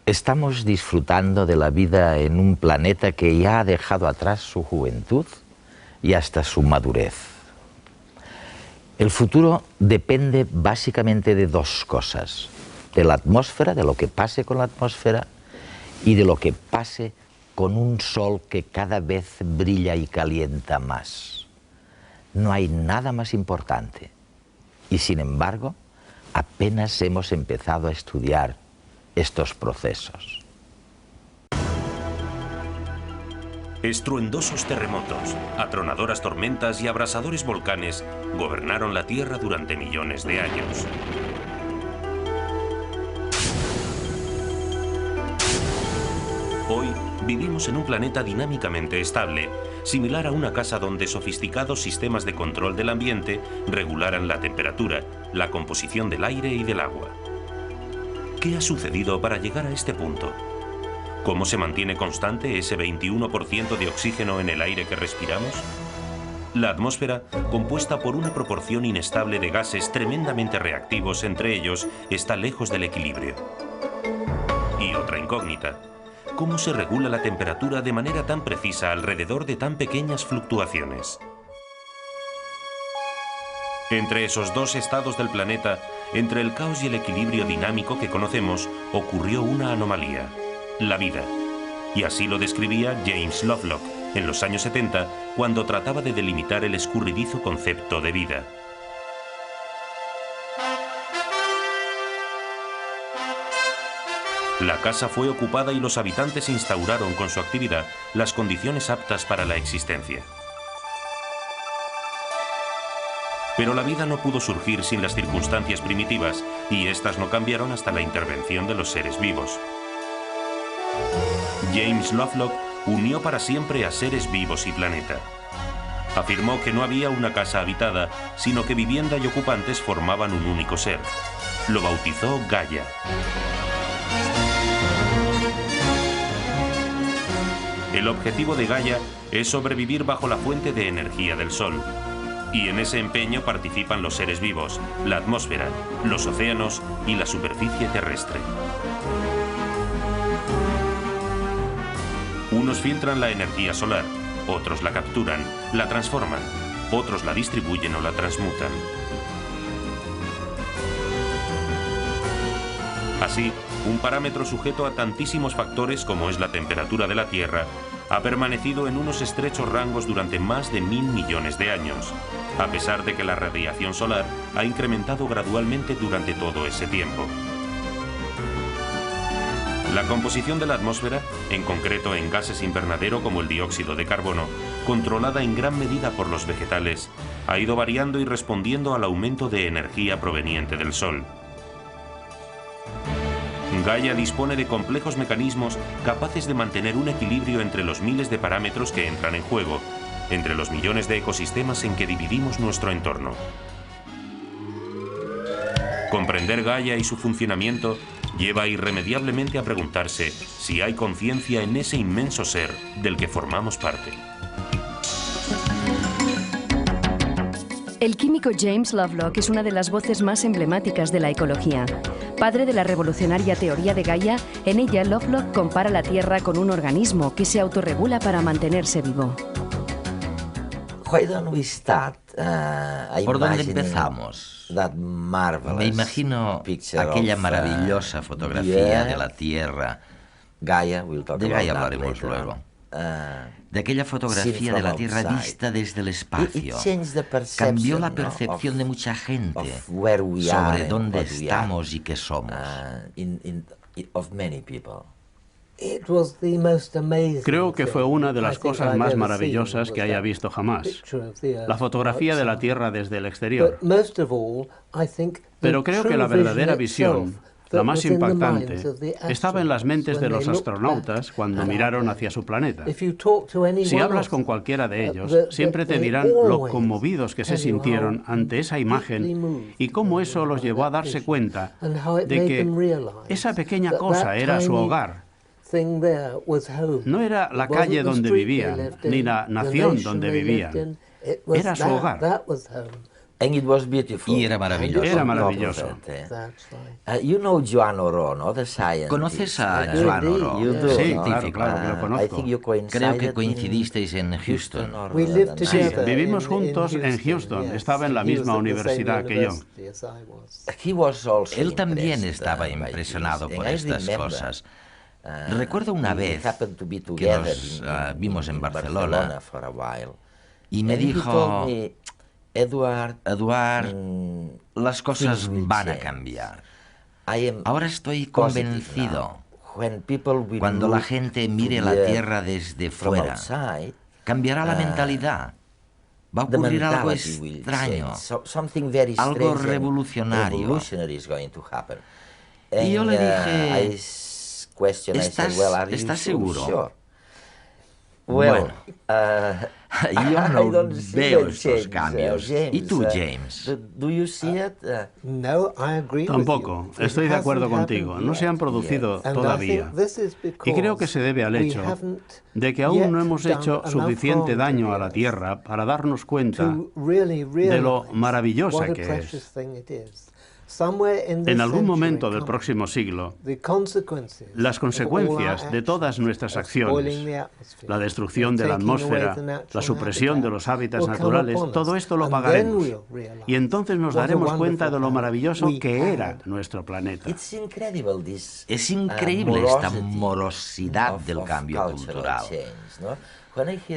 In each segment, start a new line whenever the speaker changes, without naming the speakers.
Estamos disfrutando de la vida en un planeta que ya ha dejado atrás su juventud y hasta su madurez. El futuro depende básicamente de dos cosas: de la atmósfera, de lo que pase con la atmósfera, y de lo que pase con un sol que cada vez brilla y calienta más. No hay nada más importante. Y sin embargo, apenas hemos empezado a estudiar estos procesos.
Estruendosos terremotos, atronadoras tormentas y abrasadores volcanes gobernaron la Tierra durante millones de años. Hoy vivimos en un planeta dinámicamente estable, similar a una casa donde sofisticados sistemas de control del ambiente regularan la temperatura, la composición del aire y del agua. ¿Qué ha sucedido para llegar a este punto? ¿Cómo se mantiene constante ese 21% de oxígeno en el aire que respiramos? La atmósfera, compuesta por una proporción inestable de gases tremendamente reactivos entre ellos, está lejos del equilibrio. Y otra incógnita: ¿cómo se regula la temperatura de manera tan precisa alrededor de tan pequeñas fluctuaciones? Entre esos dos estados del planeta, entre el caos y el equilibrio dinámico que conocemos, ocurrió una anomalía: la vida. Y así lo describía James Lovelock en los años 70, cuando trataba de delimitar el escurridizo concepto de vida. La casa fue ocupada y los habitantes instauraron con su actividad las condiciones aptas para la existencia. Pero la vida no pudo surgir sin las circunstancias primitivas, y estas no cambiaron hasta la intervención de los seres vivos. James Lovelock unió para siempre a seres vivos y planeta. Afirmó que no había una casa habitada, sino que vivienda y ocupantes formaban un único ser. Lo bautizó Gaia. El objetivo de Gaia es sobrevivir bajo la fuente de energía del Sol. Y en ese empeño participan los seres vivos, la atmósfera, los océanos y la superficie terrestre. Unos filtran la energía solar, otros la capturan, la transforman, otros la distribuyen o la transmutan. Así, un parámetro sujeto a tantísimos factores como es la temperatura de la Tierra ha permanecido en unos estrechos rangos durante más de 1000 millones de años, a pesar de que la radiación solar ha incrementado gradualmente durante todo ese tiempo. La composición de la atmósfera, en concreto en gases invernadero como el dióxido de carbono, controlada en gran medida por los vegetales, ha ido variando y respondiendo al aumento de energía proveniente del Sol. Gaia dispone de complejos mecanismos capaces de mantener un equilibrio entre los miles de parámetros que entran en juego, entre los millones de ecosistemas en que dividimos nuestro entorno. Comprender Gaia y su funcionamiento lleva irremediablemente a preguntarse si hay conciencia en ese inmenso ser del que formamos parte.
El químico James Lovelock es una de las voces más emblemáticas de la ecología. Padre de la revolucionaria teoría de Gaia, en ella Lovelock compara la Tierra con un organismo que se autorregula para mantenerse vivo.
¿Por dónde empezamos? Me imagino aquella maravillosa fotografía de la Tierra. De Gaia hablaremos luego. De aquella fotografía de la Tierra vista desde el espacio. Cambió la percepción de mucha gente sobre dónde estamos y qué somos.
Creo que fue una de las cosas más maravillosas que haya visto jamás, la fotografía de la Tierra desde el exterior. Pero creo que la verdadera visión La más impactante estaba en las mentes de los astronautas cuando miraron hacia su planeta. Si hablas con cualquiera de ellos, siempre te dirán lo conmovidos que se sintieron ante esa imagen y cómo eso los llevó a darse cuenta de que esa pequeña cosa era su hogar. No era la calle donde vivían, ni la nación donde vivían. Era su hogar.
Y era maravilloso.
Era maravilloso.
¿Conoces a Joan Oró?
Sí, claro que lo conozco.
Creo que coincidisteis en Houston.
Sí, vivimos juntos en Houston. Estaba en la misma universidad que yo.
Él también estaba impresionado por estas cosas. Recuerdo una vez que nos vimos en Barcelona y me dijo: Edward, las cosas van a cambiar. Ahora estoy convencido. Cuando la gente mire la Tierra desde fuera, cambiará la mentalidad. Va a ocurrir algo extraño, algo revolucionario. Y yo le dije: ¿Estás seguro? Bueno, yo no veo estos cambios. ¿Y tú, James?
Tampoco. Estoy de acuerdo contigo. No se han producido todavía. Y creo que se debe al hecho de que aún no hemos hecho suficiente daño a la Tierra para darnos cuenta de lo maravillosa que es. En algún momento del próximo siglo, las consecuencias de todas nuestras acciones, la destrucción de la atmósfera, la supresión de los hábitats naturales, todo esto lo pagaremos. Y entonces nos daremos cuenta de lo maravilloso que era nuestro planeta.
Es increíble esta morosidad del cambio cultural.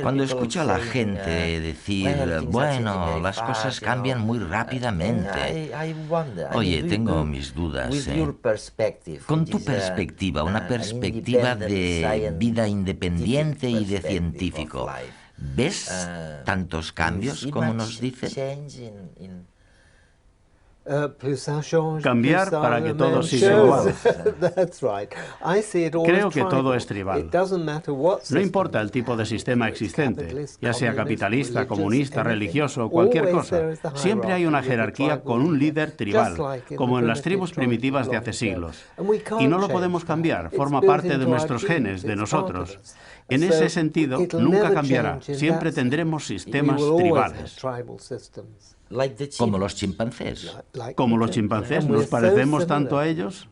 Cuando escucho a la gente decir: bueno, las cosas cambian muy rápidamente. Oye, tengo mis dudas. Con tu perspectiva, una perspectiva de vida independiente y de científico, ¿ves tantos cambios como nos dicen?
Cambiar para que todo siga igual. Creo que todo es tribal. No importa el tipo de sistema existente, ya sea capitalista, comunista, religioso o cualquier cosa. Siempre hay una jerarquía con un líder tribal, como en las tribus primitivas de hace siglos. Y no lo podemos cambiar, forma parte de nuestros genes, de nosotros. En ese sentido, nunca cambiará. Siempre tendremos sistemas tribales.
Como los chimpancés.
Como los chimpancés, ¿nos parecemos tanto a ellos?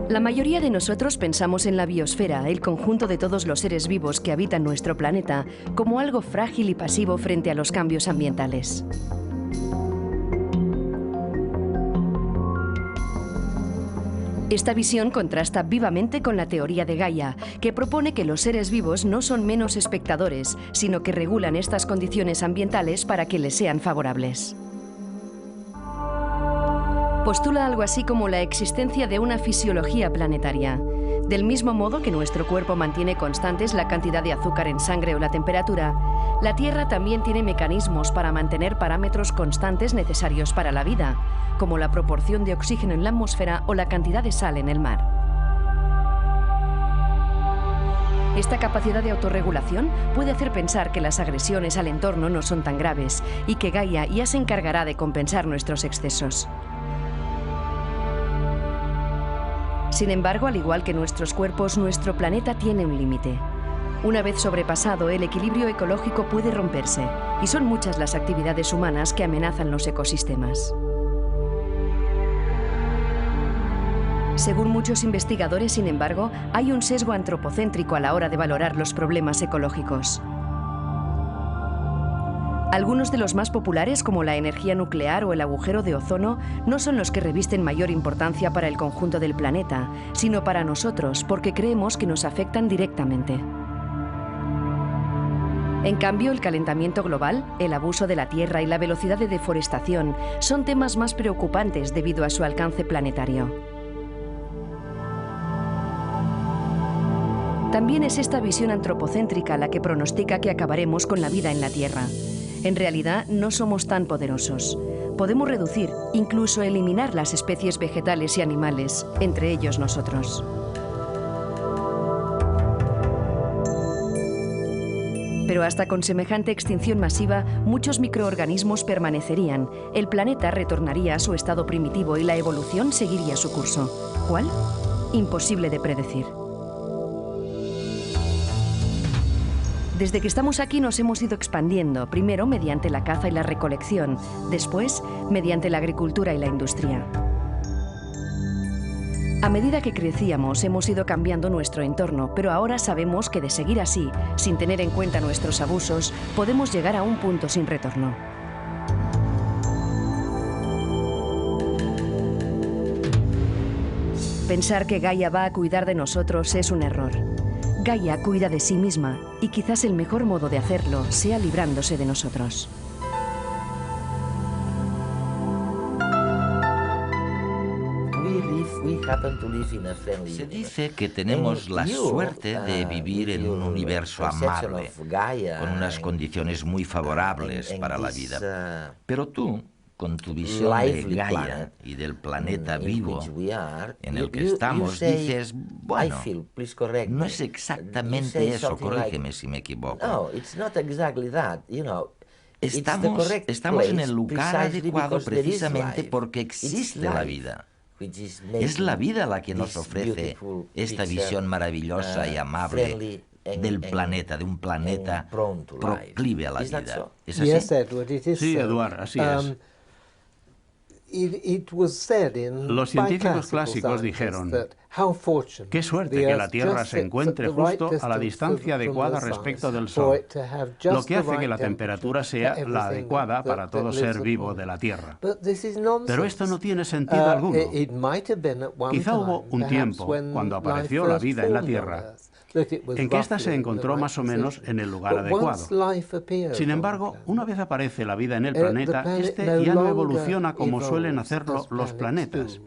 La mayoría de nosotros pensamos en la biosfera, el conjunto de todos los seres vivos que habitan nuestro planeta, como algo frágil y pasivo frente a los cambios ambientales. Esta visión contrasta vivamente con la teoría de Gaia, que propone que los seres vivos no son menos espectadores, sino que regulan estas condiciones ambientales para que les sean favorables. Postula algo así como la existencia de una fisiología planetaria. Del mismo modo que nuestro cuerpo mantiene constantes la cantidad de azúcar en sangre o la temperatura, la Tierra también tiene mecanismos para mantener parámetros constantes necesarios para la vida, como la proporción de oxígeno en la atmósfera o la cantidad de sal en el mar. Esta capacidad de autorregulación puede hacer pensar que las agresiones al entorno no son tan graves y que Gaia ya se encargará de compensar nuestros excesos. Sin embargo, al igual que nuestros cuerpos, nuestro planeta tiene un límite. Una vez sobrepasado, el equilibrio ecológico puede romperse, y son muchas las actividades humanas que amenazan los ecosistemas. Según muchos investigadores, sin embargo, hay un sesgo antropocéntrico a la hora de valorar los problemas ecológicos. Algunos de los más populares, como la energía nuclear o el agujero de ozono, no son los que revisten mayor importancia para el conjunto del planeta, sino para nosotros, porque creemos que nos afectan directamente. En cambio, el calentamiento global, el abuso de la tierra y la velocidad de deforestación son temas más preocupantes debido a su alcance planetario. También es esta visión antropocéntrica la que pronostica que acabaremos con la vida en la Tierra. En realidad, no somos tan poderosos. Podemos reducir, incluso eliminar las especies vegetales y animales, entre ellos nosotros. Pero hasta con semejante extinción masiva, muchos microorganismos permanecerían, el planeta retornaría a su estado primitivo y la evolución seguiría su curso. ¿Cuál? Imposible de predecir. Desde que estamos aquí nos hemos ido expandiendo, primero mediante la caza y la recolección, después mediante la agricultura y la industria. A medida que crecíamos hemos ido cambiando nuestro entorno, pero ahora sabemos que de seguir así, sin tener en cuenta nuestros abusos, podemos llegar a un punto sin retorno. Pensar que Gaia va a cuidar de nosotros es un error. Gaia cuida de sí misma y quizás el mejor modo de hacerlo sea librándose de nosotros.
Se dice que tenemos la suerte de vivir en un universo amable, con unas condiciones muy favorables para la vida. Pero tú, con tu visión de Gaia y del planeta vivo en el que estamos, dices, bueno, no es exactamente eso, corrígeme si me equivoco. Estamos en el lugar adecuado precisamente porque existe la vida. Es la vida la que nos ofrece esta visión maravillosa y amable del planeta, de un planeta proclive a la vida. ¿Es así?
Sí, Eduard, así es. Los científicos clásicos dijeron, qué suerte que la Tierra se encuentre justo a la distancia adecuada respecto del Sol, lo que hace que la temperatura sea la adecuada para todo ser vivo de la Tierra. Pero esto no tiene sentido alguno. Quizá hubo un tiempo, cuando apareció la vida en la Tierra, en que ésta se encontró más o menos en el lugar adecuado. Sin embargo, una vez aparece la vida en el planeta, este ya no evoluciona como suelen hacerlo los planetas,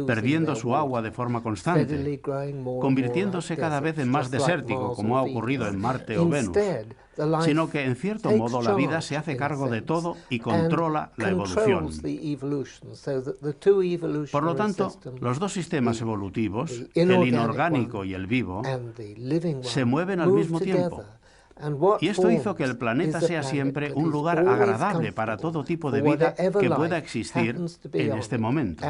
perdiendo su agua de forma constante, convirtiéndose cada vez en más desértico, como ha ocurrido en Marte o Venus, sino que, en cierto modo, la vida se hace cargo de todo y controla la evolución. Por lo tanto, los dos sistemas evolutivos, el inorgánico y el vivo, se mueven al mismo tiempo. Y esto hizo que el planeta sea siempre un lugar agradable para todo tipo de vida que pueda existir en este momento.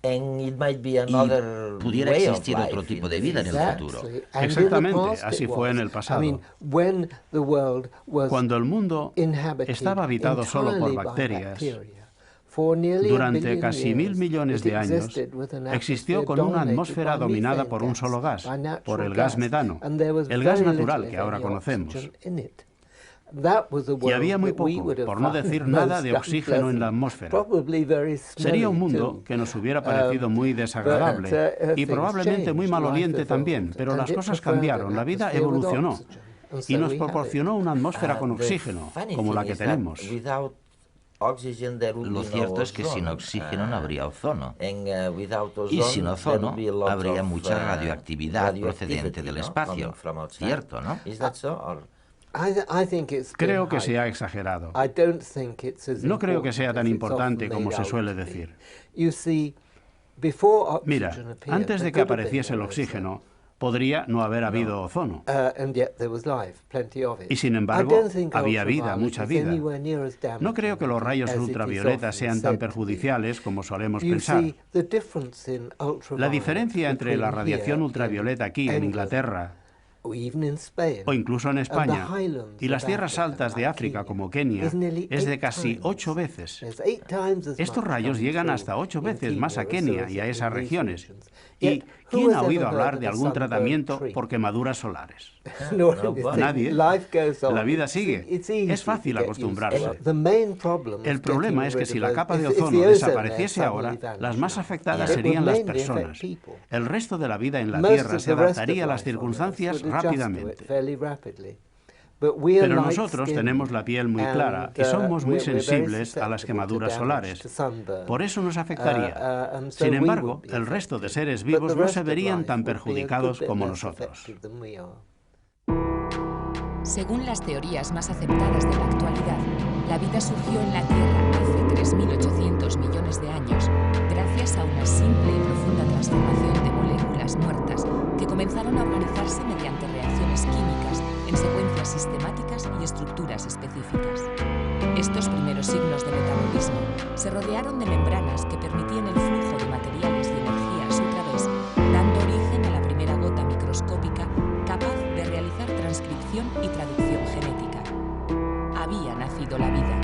Y pudiera existir otro tipo de vida en el futuro.
Exactamente, así fue en el pasado. Cuando el mundo estaba habitado solo por bacterias, durante casi 1000 millones de años, existió con una atmósfera dominada por un solo gas, por el gas metano, el gas natural que ahora conocemos. Y había muy poco, por no decir nada, de oxígeno en la atmósfera. Sería un mundo que nos hubiera parecido muy desagradable y probablemente muy maloliente también, pero las cosas cambiaron, la vida evolucionó y nos proporcionó una atmósfera con oxígeno, como la que tenemos.
Lo cierto es que sin oxígeno no habría ozono. Y sin ozono habría mucha radioactividad procedente del espacio. ¿Cierto, no?
Creo que se ha exagerado. No creo que sea tan importante como se suele decir. Mira, antes de que apareciese el oxígeno, podría no haber habido ozono. Y sin embargo, había vida, mucha vida. No creo que los rayos ultravioletas sean tan perjudiciales como solemos pensar. La diferencia entre la radiación ultravioleta aquí en Inglaterra o incluso en España, y las tierras altas de África como Kenia, es de casi 8 veces. Estos rayos llegan hasta 8 veces más a Kenia y a esas regiones. ¿Y quién ha oído hablar de algún tratamiento por quemaduras solares? Nadie. La vida sigue. Es fácil acostumbrarse. El problema es que si la capa de ozono desapareciese ahora, las más afectadas serían las personas. El resto de la vida en la Tierra se adaptaría a las circunstancias rápidamente. Pero nosotros tenemos la piel muy clara y somos muy sensibles a las quemaduras solares. Por eso nos afectaría. Sin embargo, el resto de seres vivos no se verían tan perjudicados como nosotros.
Según las teorías más aceptadas de la actualidad, La vida surgió en la Tierra hace 3.800 millones de años gracias a una simple y profunda transformación de moléculas muertas que comenzaron a organizarse mediante reacciones químicas en secuencias sistemáticas y estructuras específicas. Estos primeros signos de metabolismo se rodearon de membranas que permitían el flujo de materiales y energía a su través, dando origen a la primera gota microscópica capaz de realizar transcripción y traducción genética. Había nacido la vida,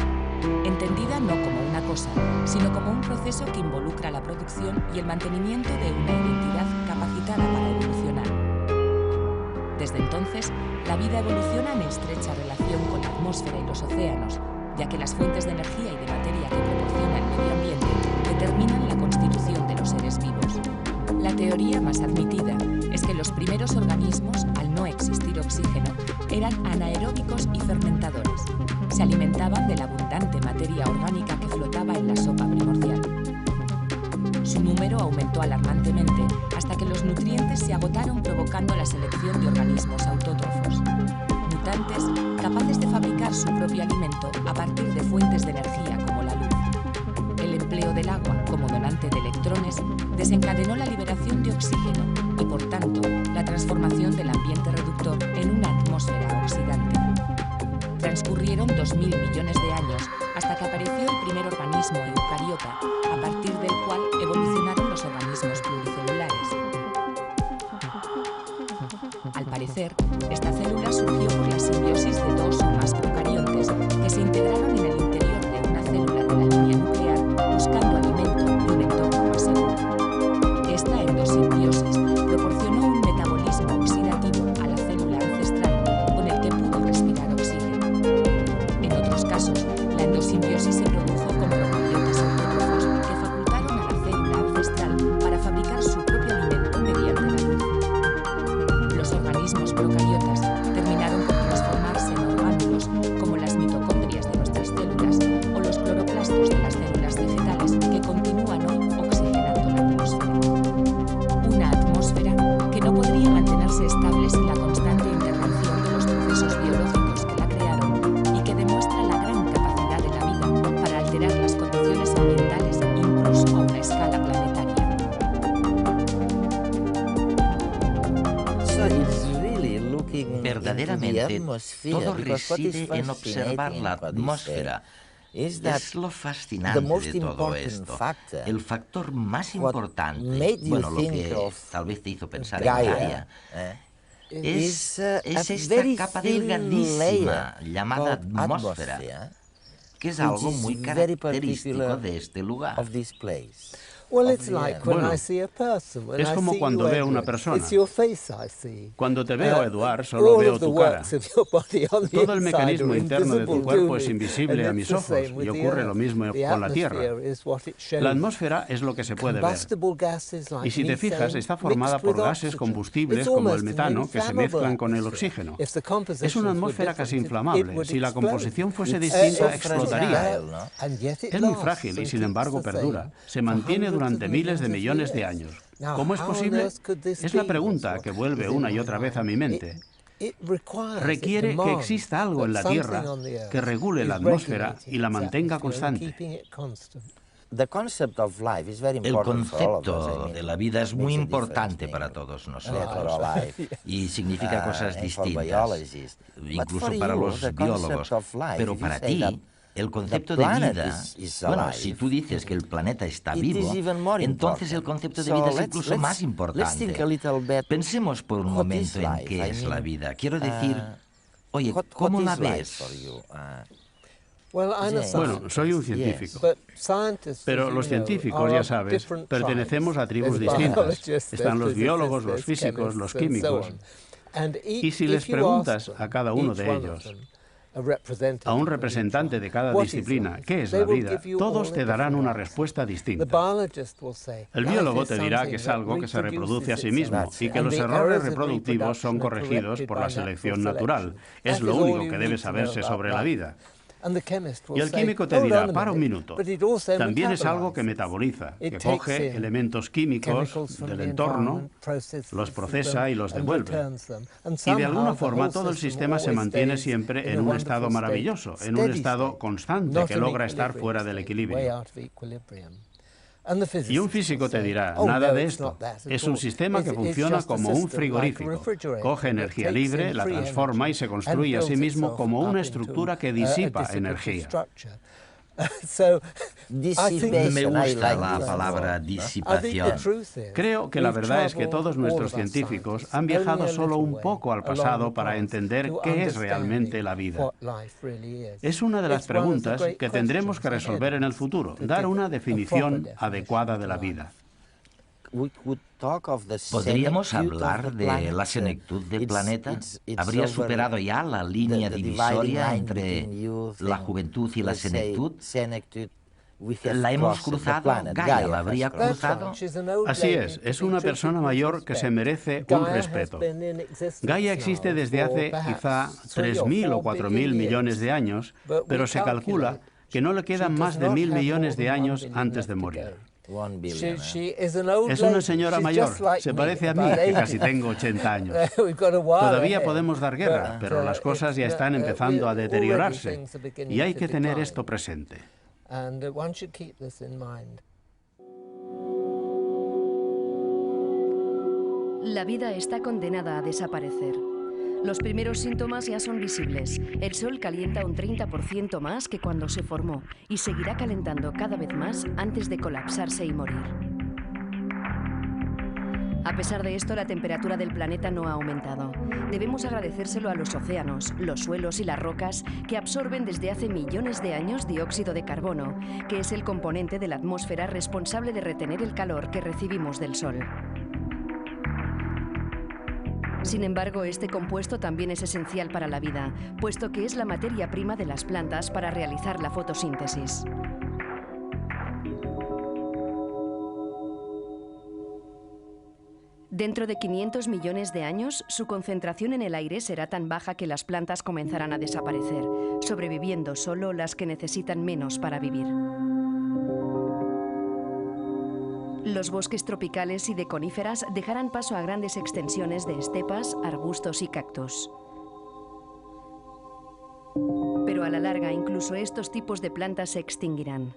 entendida no como una cosa, sino como un proceso que involucra la producción y el mantenimiento de una identidad capacitada para evolucionar. Desde entonces, la vida evoluciona en estrecha relación con la atmósfera y los océanos, ya que las fuentes de energía y de materia que proporciona el medio ambiente determinan la constitución de los seres vivos. La teoría más admitida es que los primeros organismos, al no existir oxígeno, eran anaeróbicos y fermentadores. Se alimentaban de la abundante materia orgánica que flotaba en la sopa primordial. Su número aumentó alarmantemente hasta que los nutrientes se agotaron, provocando la selección de organismos autótrofos. Mutantes capaces de fabricar su propio alimento a partir de fuentes de energía como la luz. El empleo del agua como donante de electrones desencadenó la liberación de oxígeno y, por tanto, la transformación del ambiente reductor en una atmósfera oxidante. Transcurrieron 2.000 millones de años hasta que apareció el primer organismo eucariota, a partir del cual evolucionaron los organismos pluricelulares. Al parecer, esta célula surgió por la simbiosis de dos o más procariontes que se integraron en el interior de una célula de la línea nuclear buscando alimento y un entorno más seguro. Esta endosimbiosis proporcionó un metabolismo oxidativo a la célula ancestral con el que pudo respirar oxígeno. En otros casos, la endosimbiosis se produjo con procariotas autótrofos que facultaron a la célula ancestral para fabricar su propio alimento mediante la luz. Los organismos procariotas terminaron por transformarse en orgánulos como las mitocondrias de nuestras células o los cloroplastos de las células vegetales que continúan hoy oxigenando la atmósfera. Una atmósfera que no podría mantenerse estable sin la constante intervención de los procesos biológicos que la crearon y que demuestra la gran capacidad de la vida para alterar las condiciones ambientales incluso a una escala planetaria.
Verdaderamente, todo reside en observar la atmósfera. Es lo fascinante de todo esto. El factor más importante, bueno, lo que tal vez te hizo pensar en Gaia, es esta capa delgadísima llamada atmósfera, que es algo muy característico de este lugar.
Bueno, es como cuando veo a una persona. Cuando te veo, Eduard, solo veo tu cara. Todo el mecanismo interno de tu cuerpo es invisible a mis ojos y ocurre lo mismo con la Tierra. La atmósfera es lo que se puede ver. Y si te fijas, está formada por gases combustibles como el metano que se mezclan con el oxígeno. Es una atmósfera casi inflamable. Si la composición fuese distinta, explotaría. Es muy frágil y sin embargo perdura. Se mantiene durante miles de millones de años. ¿Cómo es posible? Es la pregunta que vuelve una y otra vez a mi mente. Requiere que exista algo en la Tierra que regule la atmósfera y la mantenga constante.
El concepto de la vida es muy importante para todos nosotros y significa cosas distintas, incluso para los biólogos. Pero para ti, el concepto de vida, bueno, si tú dices que el planeta está vivo, entonces el concepto de vida es incluso más importante. Pensemos por un momento en qué es la vida. Quiero decir, oye, ¿cómo la ves?
Bueno, soy un científico, pero los científicos, ya sabes, pertenecemos a tribus distintas. Están los biólogos, los físicos, los químicos. Y si les preguntas a cada uno de ellos, a un representante de cada disciplina, ¿qué es la vida?, todos te darán una respuesta distinta. El biólogo te dirá que es algo que se reproduce a sí mismo y que los errores reproductivos son corregidos por la selección natural. Es lo único que debe saberse sobre la vida. Y el químico te dirá, para un minuto, también es algo que metaboliza, que coge elementos químicos del entorno, los procesa y los devuelve. Y de alguna forma todo el sistema se mantiene siempre en un estado maravilloso, en un estado constante que logra estar fuera del equilibrio. Y un físico te dirá, nada de esto. Es un sistema que funciona como un frigorífico. Coge energía libre, la transforma y se construye a sí mismo como una estructura que disipa energía.
Me gusta la palabra disipación.
Creo que la verdad es que todos nuestros científicos han viajado solo un poco al pasado para entender qué es realmente la vida. Es una de las preguntas que tendremos que resolver en el futuro, dar una definición adecuada de la vida.
¿Podríamos hablar de la senectud del planeta? ¿Habría superado ya la línea divisoria entre la juventud y la senectud? ¿La hemos cruzado? ¿Gaia la habría cruzado?
Así es una persona mayor que se merece un respeto. Gaia existe desde hace quizá 3.000 o 4.000 millones de años, pero se calcula que no le quedan más de 1.000 millones de años antes de morir. Es una señora mayor, se parece a mí, que casi tengo 80 años. Todavía podemos dar guerra, pero las cosas ya están empezando a deteriorarse y hay que tener esto presente.
La vida está condenada a desaparecer. Los primeros síntomas ya son visibles. El Sol calienta un 30% más que cuando se formó y seguirá calentando cada vez más antes de colapsarse y morir. A pesar de esto, la temperatura del planeta no ha aumentado. Debemos agradecérselo a los océanos, los suelos y las rocas que absorben desde hace millones de años dióxido de carbono, que es el componente de la atmósfera responsable de retener el calor que recibimos del Sol. Sin embargo, este compuesto también es esencial para la vida, puesto que es la materia prima de las plantas para realizar la fotosíntesis. Dentro de 500 millones de años, su concentración en el aire será tan baja que las plantas comenzarán a desaparecer, sobreviviendo solo las que necesitan menos para vivir. Los bosques tropicales y de coníferas dejarán paso a grandes extensiones de estepas, arbustos y cactus. Pero a la larga, incluso estos tipos de plantas se extinguirán.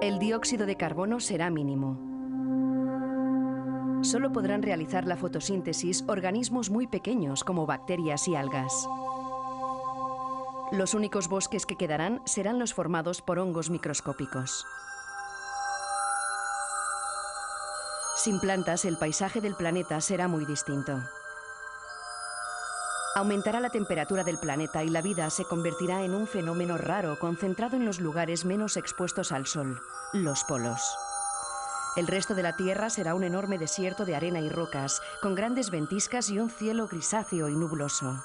El dióxido de carbono será mínimo. Solo podrán realizar la fotosíntesis organismos muy pequeños como bacterias y algas. Los únicos bosques que quedarán serán los formados por hongos microscópicos. Sin plantas, el paisaje del planeta será muy distinto. Aumentará la temperatura del planeta y la vida se convertirá en un fenómeno raro concentrado en los lugares menos expuestos al sol, los polos. El resto de la Tierra será un enorme desierto de arena y rocas, con grandes ventiscas y un cielo grisáceo y nubloso.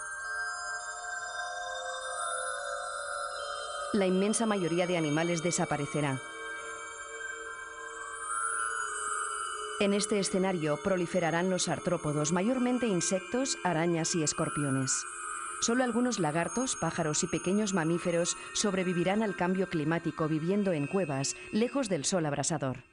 La inmensa mayoría de animales desaparecerá. En este escenario proliferarán los artrópodos, mayormente insectos, arañas y escorpiones. Solo algunos lagartos, pájaros y pequeños mamíferos sobrevivirán al cambio climático viviendo en cuevas, lejos del sol abrasador.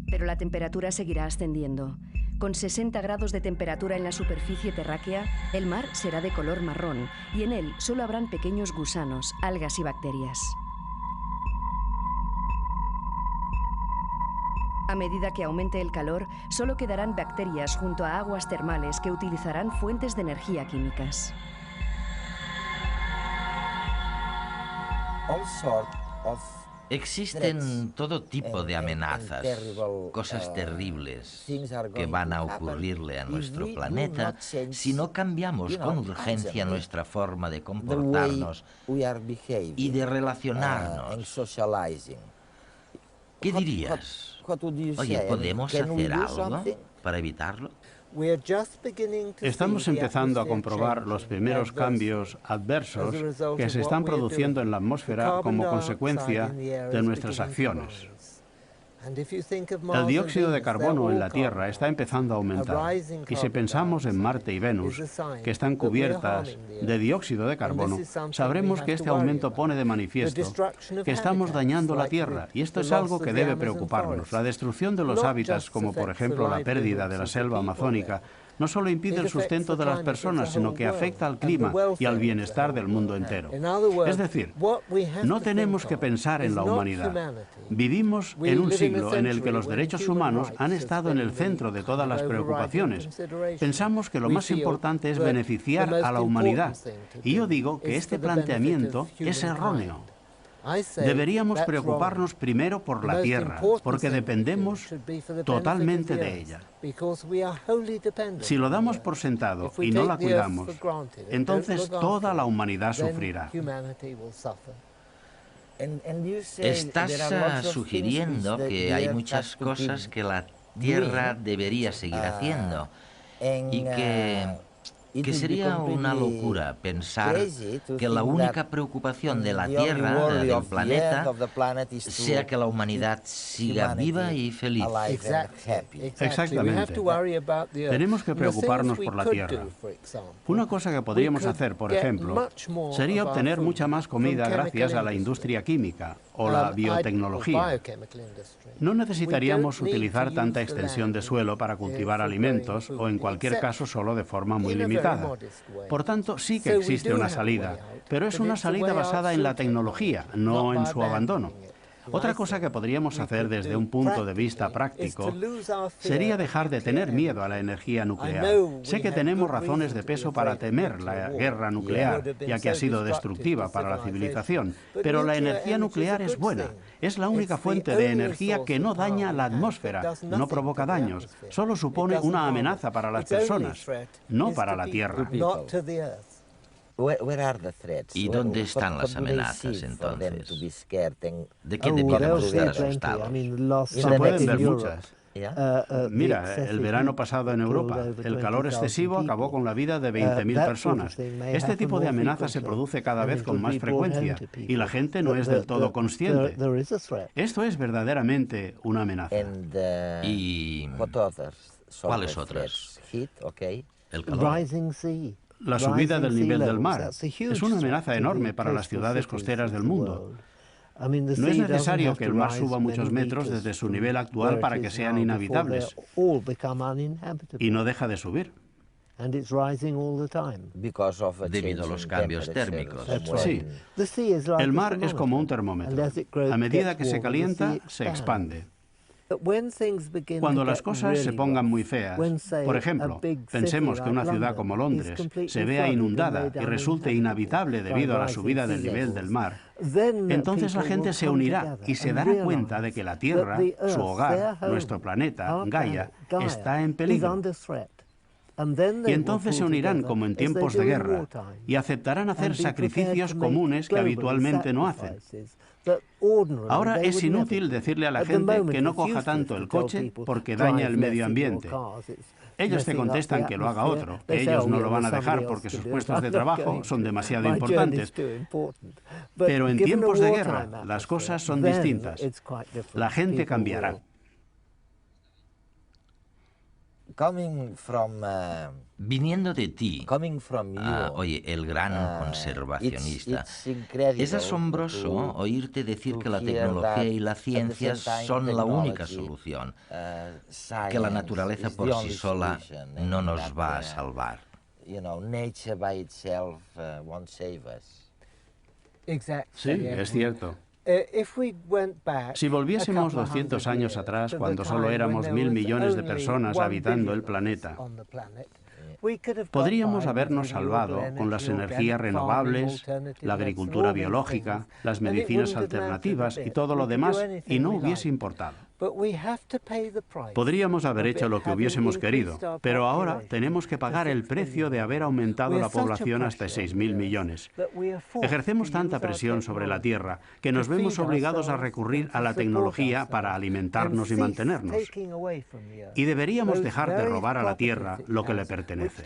Pero la temperatura seguirá ascendiendo. Con 60 grados de temperatura en la superficie terráquea, el mar será de color marrón y en él solo habrán pequeños gusanos, algas y bacterias. A medida que aumente el calor, solo quedarán bacterias junto a aguas termales que utilizarán fuentes de energía químicas.
Existen todo tipo de amenazas, cosas terribles que van a ocurrirle a nuestro planeta si no cambiamos con urgencia nuestra forma de comportarnos y de relacionarnos. ¿Qué dirías? Oye, ¿podemos hacer algo para evitarlo?
Estamos empezando a comprobar los primeros cambios adversos que se están produciendo en la atmósfera como consecuencia de nuestras acciones. El dióxido de carbono en la Tierra está empezando a aumentar. Y si pensamos en Marte y Venus, que están cubiertas de dióxido de carbono, sabremos que este aumento pone de manifiesto que estamos dañando la Tierra. Y esto es algo que debe preocuparnos. La destrucción de los hábitats, como por ejemplo la pérdida de la selva amazónica, no solo impide el sustento de las personas, sino que afecta al clima y al bienestar del mundo entero. Es decir, no tenemos que pensar en la humanidad. Vivimos en un siglo en el que los derechos humanos han estado en el centro de todas las preocupaciones. Pensamos que lo más importante es beneficiar a la humanidad. Y yo digo que este planteamiento es erróneo. Deberíamos preocuparnos primero por la Tierra, porque dependemos totalmente de ella. Si lo damos por sentado y no la cuidamos, entonces toda la humanidad sufrirá.
Estás sugiriendo que hay muchas cosas que la Tierra debería seguir haciendo y que sería una locura pensar que la única preocupación de la Tierra, del planeta, sea que la humanidad siga viva y feliz.
Exactamente. Tenemos que preocuparnos por la Tierra. Una cosa que podríamos hacer, por ejemplo, sería obtener mucha más comida gracias a la industria química o la biotecnología. No necesitaríamos utilizar tanta extensión de suelo para cultivar alimentos o, en cualquier caso, solo de forma muy limitada. Por tanto, sí que existe una salida, pero es una salida basada en la tecnología, no en su abandono. Otra cosa que podríamos hacer desde un punto de vista práctico sería dejar de tener miedo a la energía nuclear. Sé que tenemos razones de peso para temer la guerra nuclear, ya que ha sido destructiva para la civilización, pero la energía nuclear es buena. Es la única fuente de energía que no daña la atmósfera, no provoca daños, solo supone una amenaza para las personas, no para la Tierra.
¿Y dónde están las amenazas, entonces? ¿De qué debíamos estar asustados?
Se pueden ver muchas. Mira, el verano pasado en Europa, el calor excesivo acabó con la vida de 20.000 personas. Este tipo de amenaza se produce cada vez con más frecuencia y la gente no es del todo consciente. Esto es verdaderamente una amenaza.
¿Y cuáles otras? El calor.
La subida del nivel del mar es una amenaza enorme para las ciudades costeras del mundo. No es necesario que el mar suba muchos metros desde su nivel actual para que sean inhabitables. Y no deja de subir.
Debido a los cambios térmicos.
Sí. El mar es como un termómetro. A medida que se calienta, se expande. Cuando las cosas se pongan muy feas, por ejemplo, pensemos que una ciudad como Londres se vea inundada y resulte inhabitable debido a la subida del nivel del mar, entonces la gente se unirá y se dará cuenta de que la Tierra, su hogar, nuestro planeta, Gaia, está en peligro. Y entonces se unirán como en tiempos de guerra y aceptarán hacer sacrificios comunes que habitualmente no hacen. Ahora es inútil decirle a la gente que no coja tanto el coche porque daña el medio ambiente. Ellos te contestan que lo haga otro, que ellos no lo van a dejar porque sus puestos de trabajo son demasiado importantes. Pero en tiempos de guerra las cosas son distintas. La gente cambiará.
Viniendo de ti, oye, el gran conservacionista, es asombroso oírte decir que la tecnología y la ciencia son la única solución, que la naturaleza por sí sola no nos va a salvar.
Sí, es cierto. Si volviésemos 200 años atrás, cuando solo éramos 1.000 millones de personas habitando el planeta, podríamos habernos salvado con las energías renovables, la agricultura biológica, las medicinas alternativas y todo lo demás, y no hubiese importado. Podríamos haber hecho lo que hubiésemos querido, pero ahora tenemos que pagar el precio de haber aumentado la población hasta 6.000 millones. Ejercemos tanta presión sobre la Tierra que nos vemos obligados a recurrir a la tecnología para alimentarnos y mantenernos. Y deberíamos dejar de robar a la Tierra lo que le pertenece.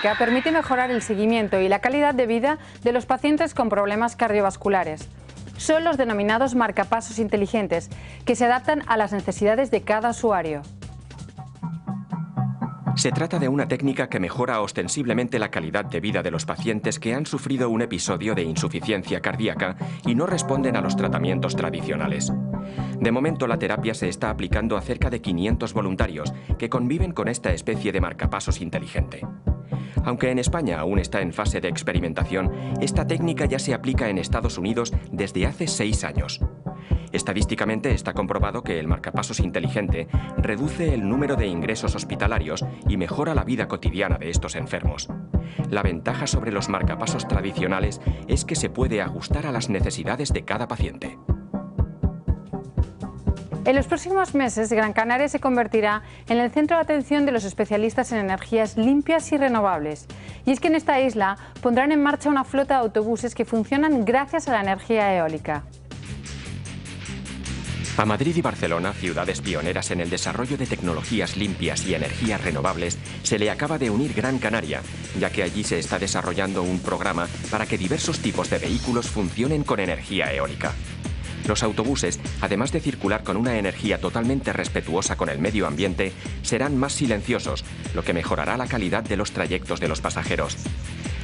técnica permite mejorar el seguimiento y la calidad de vida de los pacientes con problemas cardiovasculares. Son los denominados marcapasos inteligentes, que se adaptan a las necesidades de cada usuario.
Se trata de una técnica que mejora ostensiblemente la calidad de vida de los pacientes que han sufrido un episodio de insuficiencia cardíaca y no responden a los tratamientos tradicionales. De momento, la terapia se está aplicando a cerca de 500 voluntarios que conviven con esta especie de marcapasos inteligente. Aunque en España aún está en fase de experimentación, esta técnica ya se aplica en Estados Unidos desde hace 6 años. Estadísticamente está comprobado que el marcapasos inteligente reduce el número de ingresos hospitalarios y mejora la vida cotidiana de estos enfermos. La ventaja sobre los marcapasos tradicionales es que se puede ajustar a las necesidades de cada paciente.
En los próximos meses, Gran Canaria se convertirá en el centro de atención de los especialistas en energías limpias y renovables. Y es que en esta isla pondrán en marcha una flota de autobuses que funcionan gracias a la energía eólica.
A Madrid y Barcelona, ciudades pioneras en el desarrollo de tecnologías limpias y energías renovables, se le acaba de unir Gran Canaria, ya que allí se está desarrollando un programa para que diversos tipos de vehículos funcionen con energía eólica. Los autobuses, además de circular con una energía totalmente respetuosa con el medio ambiente, serán más silenciosos, lo que mejorará la calidad de los trayectos de los pasajeros.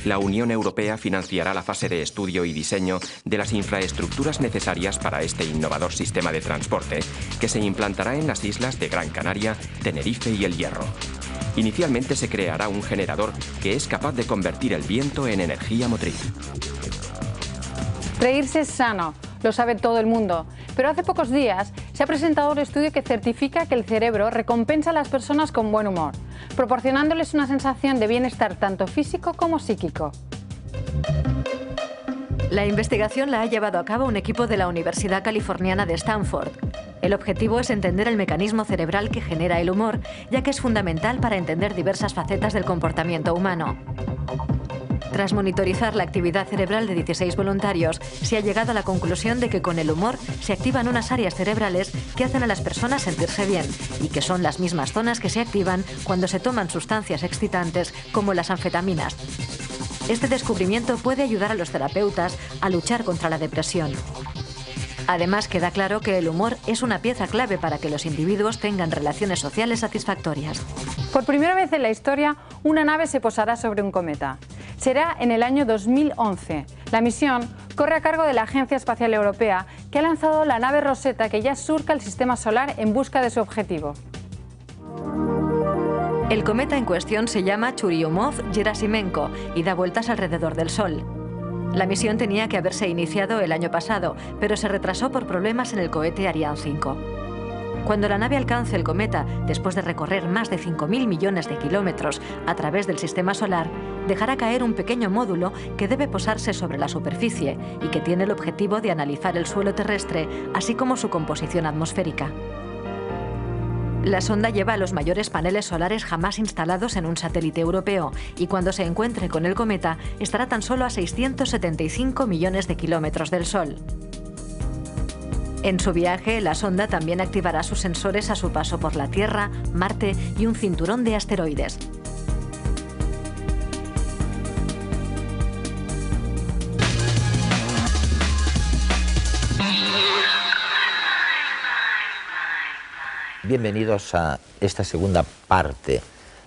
La Unión Europea financiará la fase de estudio y diseño de las infraestructuras necesarias para este innovador sistema de transporte, que se implantará en las islas de Gran Canaria, Tenerife y El Hierro. Inicialmente se creará un generador que es capaz de convertir el viento en energía motriz.
Reírse es sano, lo sabe todo el mundo, pero hace pocos días se ha presentado un estudio que certifica que el cerebro recompensa a las personas con buen humor, proporcionándoles una sensación de bienestar tanto físico como psíquico.
La investigación la ha llevado a cabo un equipo de la Universidad Californiana de Stanford. El objetivo es entender el mecanismo cerebral que genera el humor, ya que es fundamental para entender diversas facetas del comportamiento humano. Tras monitorizar la actividad cerebral de 16 voluntarios, se ha llegado a la conclusión de que con el humor se activan unas áreas cerebrales que hacen a las personas sentirse bien y que son las mismas zonas que se activan cuando se toman sustancias excitantes como las anfetaminas. Este descubrimiento puede ayudar a los terapeutas a luchar contra la depresión. Además, queda claro que el humor es una pieza clave para que los individuos tengan relaciones sociales satisfactorias.
Por primera vez en la historia, una nave se posará sobre un cometa. Será en el año 2011. La misión corre a cargo de la Agencia Espacial Europea, que ha lanzado la nave Rosetta, que ya surca el sistema solar en busca de su objetivo.
El cometa en cuestión se llama Churyumov-Gerasimenko y da vueltas alrededor del Sol. La misión tenía que haberse iniciado el año pasado, pero se retrasó por problemas en el cohete Ariane 5. Cuando la nave alcance el cometa, después de recorrer más de 5.000 millones de kilómetros a través del sistema solar, dejará caer un pequeño módulo que debe posarse sobre la superficie y que tiene el objetivo de analizar el suelo terrestre, así como su composición atmosférica. La sonda lleva los mayores paneles solares jamás instalados en un satélite europeo y cuando se encuentre con el cometa estará tan solo a 675 millones de kilómetros del Sol. En su viaje, la sonda también activará sus sensores a su paso por la Tierra, Marte y un cinturón de asteroides.
Bienvenidos a esta segunda parte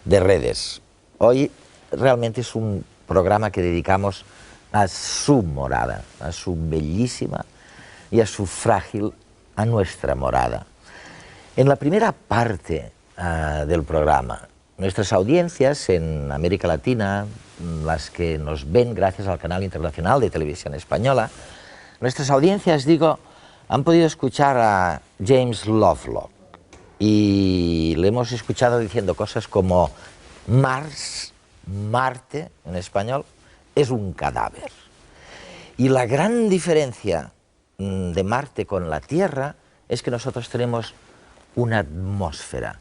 de Redes. Hoy realmente es un programa que dedicamos a su morada, a su bellísima y a su frágil, a nuestra morada. En la primera parte del programa, nuestras audiencias en América Latina, las que nos ven gracias al canal internacional de televisión española, nuestras audiencias, digo, han podido escuchar a James Lovelock y le hemos escuchado diciendo cosas como Marte, en español, es un cadáver. Y la gran diferencia de Marte con la Tierra es que nosotros tenemos una atmósfera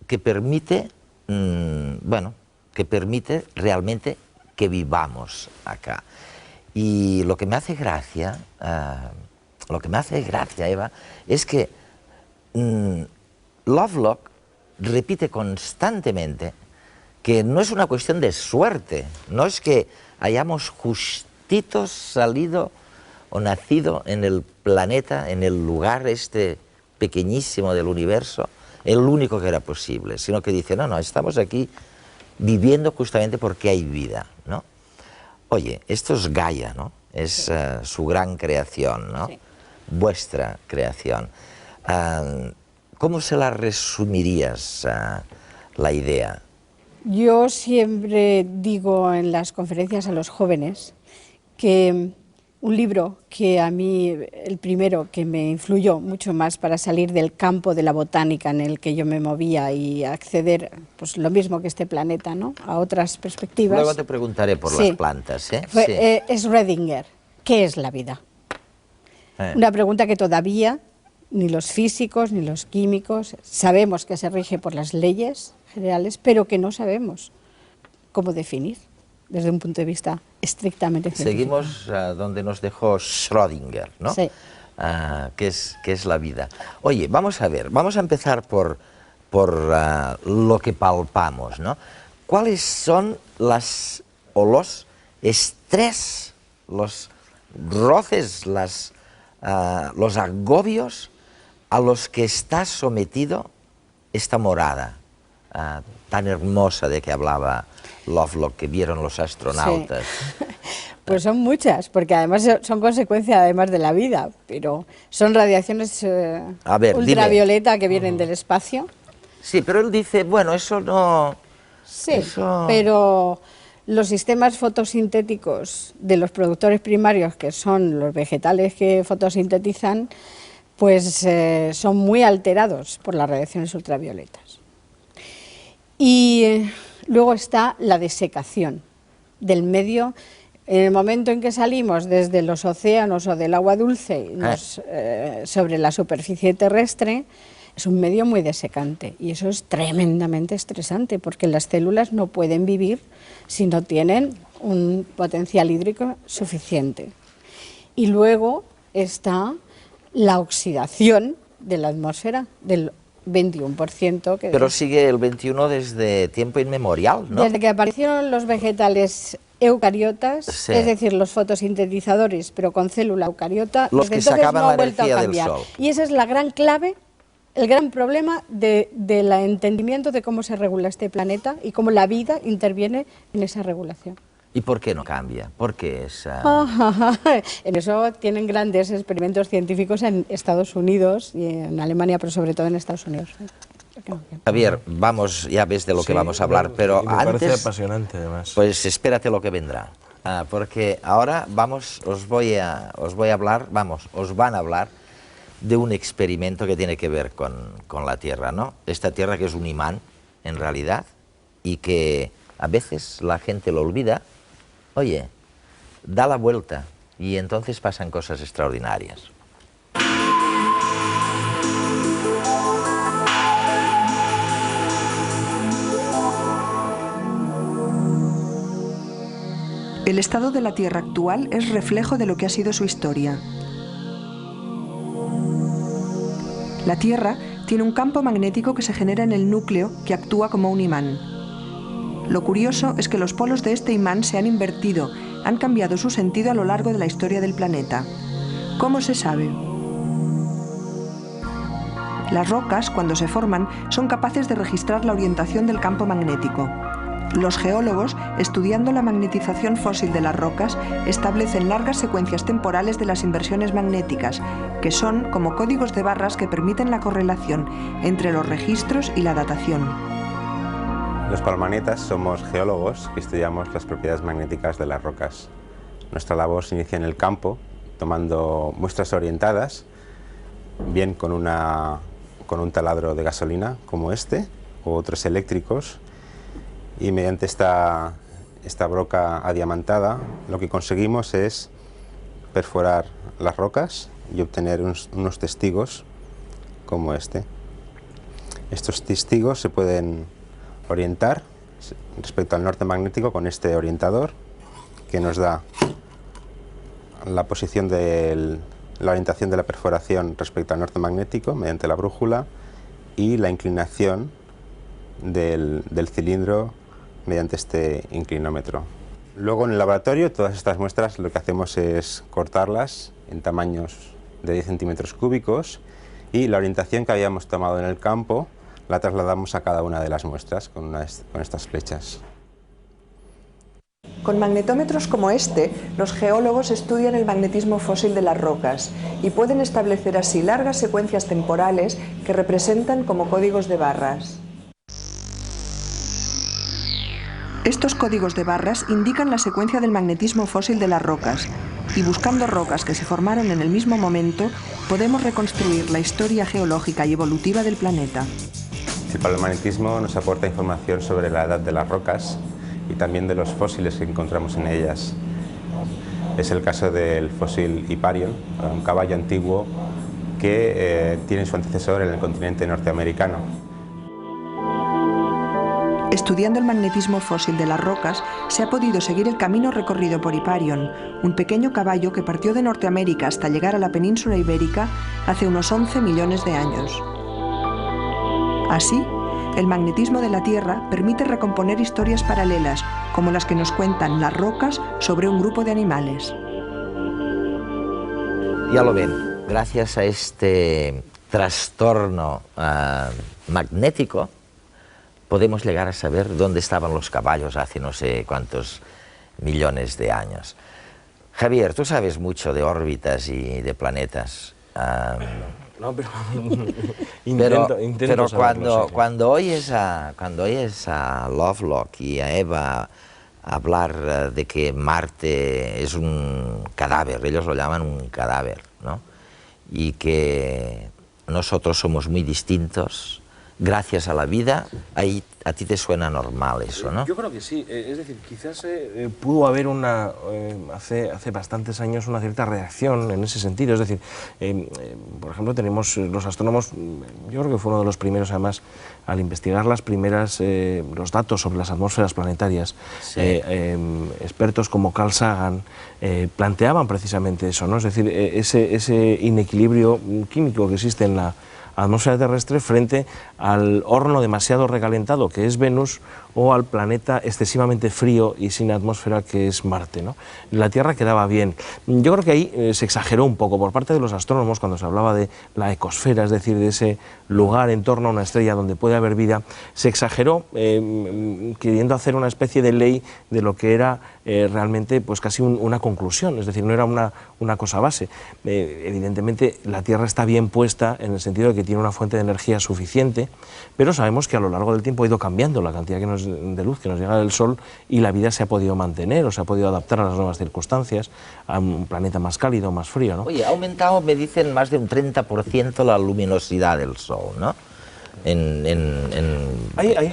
que permite, que permite realmente que vivamos acá. Y lo que me hace gracia, Eva, es que Lovelock repite constantemente que no es una cuestión de suerte, no es que hayamos justitos salido o nacido en el planeta, en el lugar este pequeñísimo del universo, el único que era posible, sino que dice, no, no, estamos aquí viviendo justamente porque hay vida, ¿no? Oye, esto es Gaia, ¿no? Es su gran creación, ¿no? Sí. Vuestra creación. ¿Cómo se la resumirías, la idea?
Yo siempre digo en las conferencias a los jóvenes que un libro que a mí, el primero que me influyó mucho más para salir del campo de la botánica en el que yo me movía y acceder, pues lo mismo que este planeta, ¿no?, a otras perspectivas.
Luego te preguntaré por las plantas, ¿eh?
Es Redinger. ¿Qué es la vida? Una pregunta que todavía ni los físicos ni los químicos sabemos que se rige por las leyes generales, pero que no sabemos cómo definir desde un punto de vista estrictamente científico.
Seguimos donde nos dejó Schrödinger, ¿no?
Sí.
Que es la vida. Oye, vamos a ver, vamos a empezar por lo que palpamos, ¿no? ¿Cuáles son los estrés, los roces, los agobios a los que está sometido esta morada tan hermosa de que hablaba Lovelock, que vieron los astronautas?
Sí. Pues son muchas, porque además son consecuencia además de la vida, pero son radiaciones ultravioleta que vienen del espacio.
Sí, pero él dice, bueno, eso no...
Sí, pero los sistemas fotosintéticos de los productores primarios, que son los vegetales que fotosintetizan, pues son muy alterados por las radiaciones ultravioletas. Y luego está la desecación del medio. En el momento en que salimos desde los océanos o del agua dulce sobre la superficie terrestre, es un medio muy desecante y eso es tremendamente estresante porque las células no pueden vivir si no tienen un potencial hídrico suficiente. Y luego está la oxidación de la atmósfera del 21%.
Pero sigue el 21% desde tiempo inmemorial, ¿no?
Desde que aparecieron los vegetales eucariotas,
sí,
es decir, los fotosintetizadores, pero con célula eucariota,
los que sacaban la energía del sol.
Y esa es la gran clave, el gran problema del entendimiento de cómo se regula este planeta y cómo la vida interviene en esa regulación.
¿Y por qué no cambia? ¿Por qué
En eso tienen grandes experimentos científicos en Estados Unidos y en Alemania, pero sobre todo en Estados Unidos.
Javier, vamos, ya ves de lo que vamos a hablar, pero
me
antes...
parece apasionante, además.
Pues espérate lo que vendrá, porque ahora os van a hablar de un experimento que tiene que ver con la Tierra, ¿no? Esta Tierra que es un imán, en realidad, y que a veces la gente lo olvida. Oye, da la vuelta y entonces pasan cosas extraordinarias.
El estado de la Tierra actual es reflejo de lo que ha sido su historia. La Tierra tiene un campo magnético que se genera en el núcleo que actúa como un imán. Lo curioso es que los polos de este imán se han invertido, han cambiado su sentido a lo largo de la historia del planeta. ¿Cómo se sabe? Las rocas, cuando se forman, son capaces de registrar la orientación del campo magnético. Los geólogos, estudiando la magnetización fósil de las rocas, establecen largas secuencias temporales de las inversiones magnéticas, que son como códigos de barras que permiten la correlación entre los registros y la datación.
Los palmanetas somos geólogos que estudiamos las propiedades magnéticas de las rocas. Nuestra labor se inicia en el campo, tomando muestras orientadas, bien con un taladro de gasolina como este, u otros eléctricos, y mediante esta broca adiamantada lo que conseguimos es perforar las rocas y obtener unos testigos como este. Estos testigos se pueden orientar respecto al norte magnético con este orientador que nos da la posición la orientación de la perforación respecto al norte magnético mediante la brújula y la inclinación del cilindro mediante este inclinómetro. Luego en el laboratorio todas estas muestras lo que hacemos es cortarlas en tamaños de 10 centímetros cúbicos y la orientación que habíamos tomado en el campo la trasladamos a cada una de las muestras con estas flechas.
Con magnetómetros como este, los geólogos estudian el magnetismo fósil de las rocas y pueden establecer así largas secuencias temporales que representan como códigos de barras. Estos códigos de barras indican la secuencia del magnetismo fósil de las rocas y buscando rocas que se formaron en el mismo momento, podemos reconstruir la historia geológica y evolutiva del planeta.
El paleomagnetismo nos aporta información sobre la edad de las rocas y también de los fósiles que encontramos en ellas. Es el caso del fósil Hiparion, un caballo antiguo que tiene su antecesor en el continente norteamericano.
Estudiando el magnetismo fósil de las rocas, se ha podido seguir el camino recorrido por Hiparion, un pequeño caballo que partió de Norteamérica hasta llegar a la península ibérica hace unos 11 millones de años. Así, el magnetismo de la Tierra permite recomponer historias paralelas, como las que nos cuentan las rocas sobre un grupo de animales.
Ya lo ven, gracias a este trastorno magnético, podemos llegar a saber dónde estaban los caballos hace no sé cuántos millones de años. Javier, tú sabes mucho de órbitas y de planetas.
No, pero intento saberlo, sí.
Cuando oyes a Lovelock y a Eva hablar de que Marte es un cadáver, ellos lo llaman un cadáver, ¿no? Y que nosotros somos muy distintos gracias a la vida, ahí a ti te suena normal eso, ¿no?
Yo creo que sí, es decir, quizás pudo haber hace bastantes años una cierta reacción en ese sentido, es decir, por ejemplo tenemos los astrónomos, yo creo que fue uno de los primeros además, al investigar los datos sobre las atmósferas planetarias, sí. Expertos como Carl Sagan planteaban precisamente eso, ¿no? Es decir, ese inequilibrio químico que existe en la atmósfera terrestre frente al horno demasiado recalentado que es Venus o al planeta excesivamente frío y sin atmósfera que es Marte, ¿no? La Tierra quedaba bien. Yo creo que ahí se exageró un poco por parte de los astrónomos cuando se hablaba de la ecosfera, es decir, de ese lugar en torno a una estrella donde puede haber vida, se exageró queriendo hacer una especie de ley de lo que era realmente pues casi una conclusión, es decir, no era una cosa base. Evidentemente la Tierra está bien puesta en el sentido de que tiene una fuente de energía suficiente, pero sabemos que a lo largo del tiempo ha ido cambiando la cantidad de luz que nos llega del Sol y la vida se ha podido mantener o se ha podido adaptar a las nuevas circunstancias, a un planeta más cálido, más frío, ¿no?
Oye, ha aumentado, me dicen, más de un 30% la luminosidad del Sol, ¿no?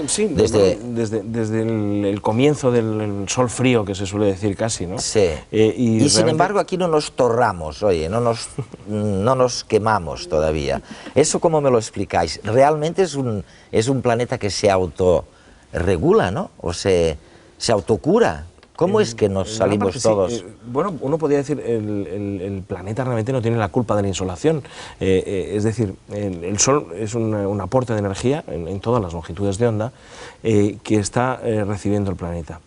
Sí, desde el comienzo del sol frío, que se suele decir casi, ¿no?
Sí. Y sin embargo aquí no nos torramos, oye, no nos quemamos todavía. ¿Eso cómo me lo explicáis? ¿Realmente es un planeta que se autorregula, ¿no? O se autocura? ¿Cómo es que nos salimos todos?
Sí. Bueno, uno podría decir el planeta realmente no tiene la culpa de la insolación. Es decir, el Sol es un aporte de energía en todas las longitudes de onda que está recibiendo el planeta.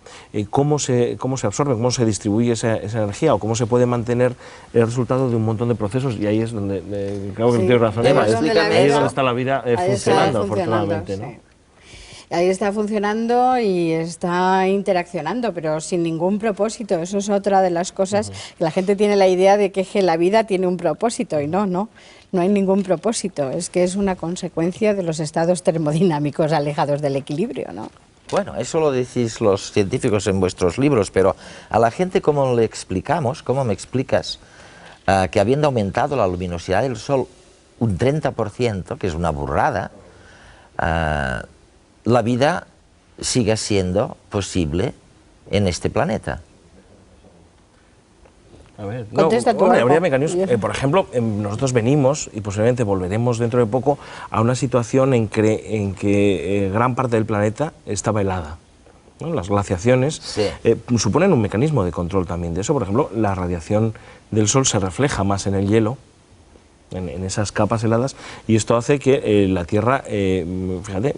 ¿Cómo se absorbe, cómo se distribuye esa energía o cómo se puede mantener el resultado de un montón de procesos? Y ahí es donde creo que tienes razón, Eva, ahí es donde está la vida funcionando, afortunadamente, ¿no?
Sí. Ahí está funcionando y está interaccionando, pero sin ningún propósito. Eso es otra de las cosas que la gente tiene la idea de que la vida tiene un propósito y no hay ningún propósito. Es que es una consecuencia de los estados termodinámicos alejados del equilibrio, ¿no?
Bueno, eso lo decís los científicos en vuestros libros, pero a la gente, ¿cómo le explicamos? ¿Cómo me explicas que habiendo aumentado la luminosidad del Sol un 30%, que es una burrada, la vida siga siendo posible en este planeta?
A ver, habría mecanismos. Por ejemplo, nosotros venimos y posiblemente volveremos dentro de poco a una situación en que gran parte del planeta estaba helada, ¿no? Las glaciaciones suponen un mecanismo de control también de eso. Por ejemplo, la radiación del Sol se refleja más en el hielo en esas capas heladas, y esto hace que la Tierra, fíjate,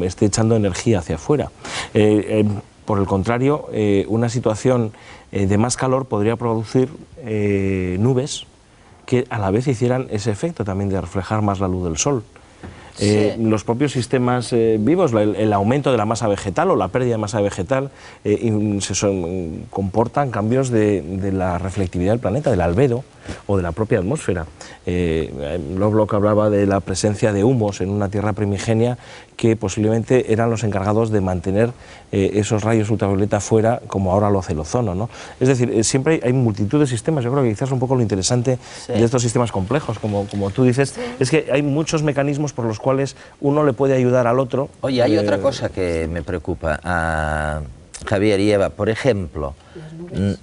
esté echando energía hacia afuera. Por el contrario, una situación de más calor podría producir nubes que a la vez hicieran ese efecto también de reflejar más la luz del sol. Los propios sistemas vivos, el aumento de la masa vegetal o la pérdida de masa vegetal comportan cambios de la reflectividad del planeta, del albedo o de la propia atmósfera. Lovelock hablaba de la presencia de humos en una Tierra primigenia que posiblemente eran los encargados de mantener esos rayos ultravioleta fuera, como ahora lo hace el ozono, ¿no? Es decir, siempre hay multitud de sistemas. Yo creo que quizás un poco lo interesante de estos sistemas complejos, como tú dices, es que hay muchos mecanismos por los cuales uno le puede ayudar al otro.
Oye, hay otra cosa que me preocupa, Javier y Eva. Por ejemplo,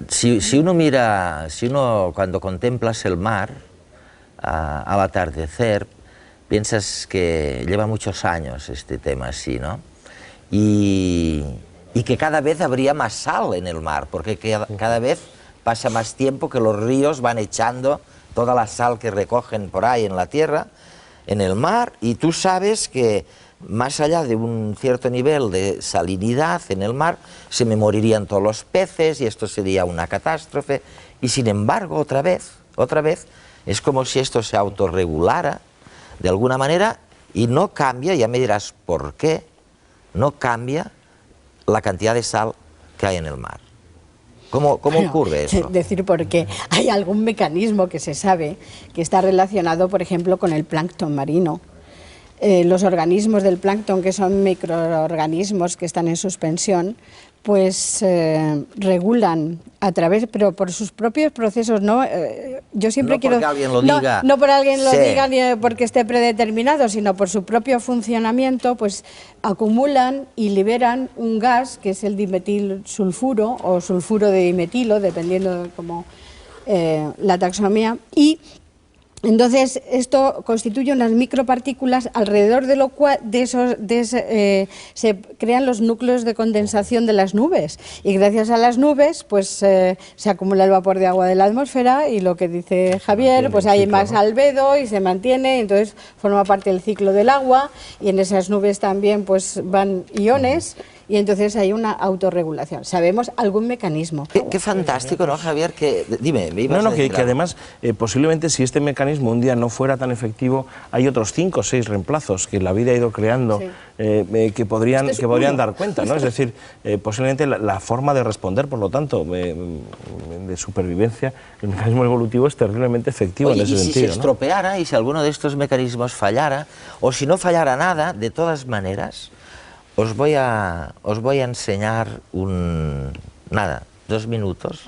si uno cuando contemplas el mar al atardecer, piensas que lleva muchos años este tema así, ¿no? Y que cada vez habría más sal en el mar, porque cada vez pasa más tiempo que los ríos van echando toda la sal que recogen por ahí en la tierra, en el mar, y tú sabes que más allá de un cierto nivel de salinidad en el mar, se me morirían todos los peces y esto sería una catástrofe. Y sin embargo, otra vez, es como si esto se autorregulara de alguna manera y no cambia, ya me dirás por qué, no cambia la cantidad de sal que hay en el mar. ¿Cómo ocurre eso?
Decir porque hay algún mecanismo que se sabe que está relacionado, por ejemplo, con el plancton marino. Los organismos del plancton, que son microorganismos que están en suspensión, pues regulan a través, pero por sus propios procesos, ¿no? Yo siempre quiero...
No porque alguien lo diga.
No por alguien lo diga ni porque esté predeterminado, sino por su propio funcionamiento, pues acumulan y liberan un gas que es el dimetilsulfuro o sulfuro de dimetilo, dependiendo de cómo la taxonomía, y entonces esto constituye unas micropartículas alrededor de lo cual se crean los núcleos de condensación de las nubes, y gracias a las nubes pues se acumula el vapor de agua de la atmósfera y lo que dice Javier, pues hay más albedo y se mantiene, entonces forma parte del ciclo del agua, y en esas nubes también pues van iones. Y entonces hay una autorregulación. ¿Sabemos algún mecanismo?
Qué fantástico, ¿no, Javier? Dime, me ibas a decir
que además, posiblemente si este mecanismo un día no fuera tan efectivo, hay otros 5 o 6 reemplazos que la vida ha ido creando, que podrían dar cuenta, ¿no? Es decir, posiblemente la forma de responder, por lo tanto, de supervivencia, el mecanismo evolutivo es terriblemente efectivo.
Oye,
en ese sentido.
Si se estropeara, y si alguno de estos mecanismos fallara, o si no fallara nada, de todas maneras, os voy a enseñar 2 minutos